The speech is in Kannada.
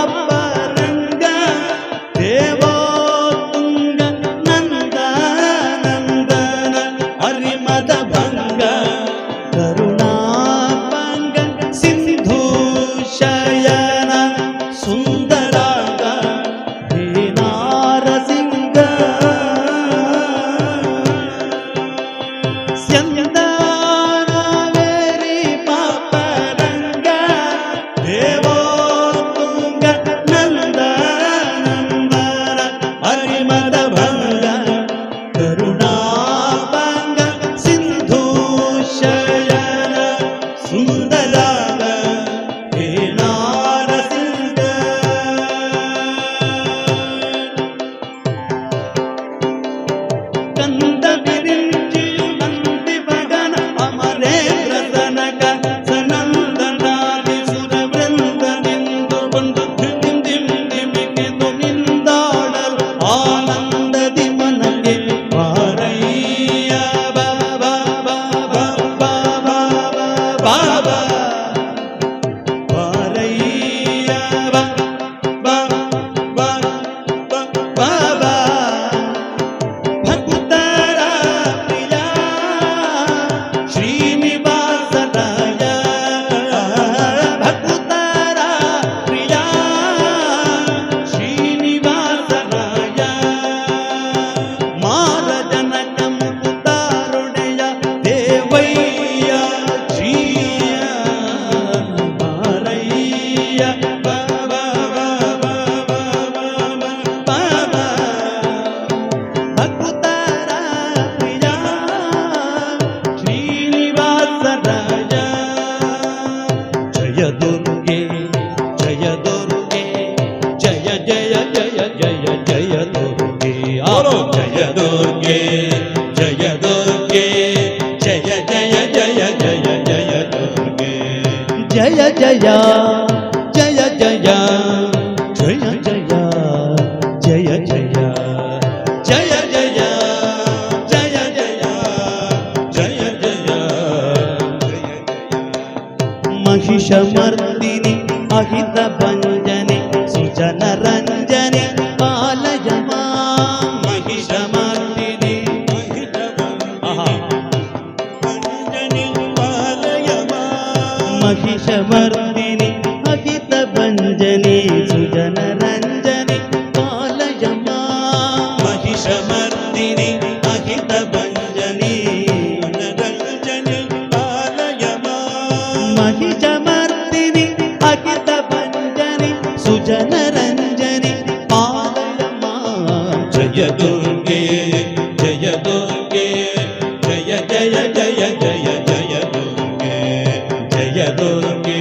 ಪಾಪರಂಗ ದೇವೋತ್ತುಂಗ ನಂದ ನಂದನ ಹರಿಮದ ಭಂಗ ಕರುಣಾಪಂಗ ಸಿಂಧು ಶಯನ ಸುಂದರಾಂಗ ಹೇ ನಾರಸಿಂಗ ಸ್ಯಂದನಾವೇರಿ ಪಾಪರಂಗ ದೇವೋತ್ತುಂಗ ನಂದ ನಂದನ ಹರಿಮದ ಭಂಗ ಕರುಣಾಪಂಗ ಸಿಂಧು ಶಯನ ಸುಂದರಾಂಗ ಹೇ ನಾರಸಿಂಗ ಕಂದ ವಿರಿಂಚಿಯು ನಂದಿ ಭಗನ ಅಮರೇಂದ್ರ ತನಕ ಸನಂದನಾದಿ ಸುರ ವೃಂದನೆಂದು ಬಂದು ಧಿಮಿಗೆಂದು ನಿಂದಾಡಲು ಆನಂದದಿ ಮನಗೆ ಬಾರಯ್ಯ ಬಾಬಾ ಬಾಬಾ ಬಾಬಾ ಬಾಬಾ ಬಾರಯ್ಯ ಬಾಬಾ ಬಾಬಾ ಭಕ್ತರ ಪ್ರಿಯ ಶ್ರೀನಿವಾಸರಾಯ ಭಕ್ತರ ಪ್ರಿಯ ಶ್ರೀನಿವಾಸರಾಯ ಮಾರಜನಕ ಮುಕ್ತಾರುಣೆಯ ದೇವಯ್ಯ ಶ್ರೀಯ ಬಾರಯ್ಯ ಬಾಬಾ ಬಾಬಾ ಬಾಬಾ ಭಕ್ತರ ಪ್ರಿಯ ಶ್ರೀನಿವಾಸರಾಯ ಜಯ ದುರ್ಗೆ ಜಯ ದುರ್ಗೆ ಜಯ ಜಯ ಜಯ ಜಯ ಜಯ ದುರ್ಗೆ ಆರೋ ಜಯ ದುರ್ಗೆ ಜಯ ದುರ್ಗೆ ಜಯ ಜಯ ಜಯ ಜಯ ಜಯ ದುರ್ಗೆ ಜಯ ಜಯ ಜಯ ಜಯ ಜಯ ಜಯ ಜಯ ಜಯ ಜಯ ಜಯ ಜಯ ಜಯ ಜಯ ಜಯ महिषमर्दिनि अहित भंजने सुजन रंजने पालय मां महिषमर्दिनि अहित भंजने पालय मां महिषमर्दिनि अहित भंजने सुजन रंजने पालय मां महिषमर्दिनि अहित भंजने रंजने पालय मां महिषमर्दिनि अहित भंजने सुजन रंजने पालय मां जय दुर्गे जय दुर्गे जय जय जय जय जय दुर्गे जय दुर्गे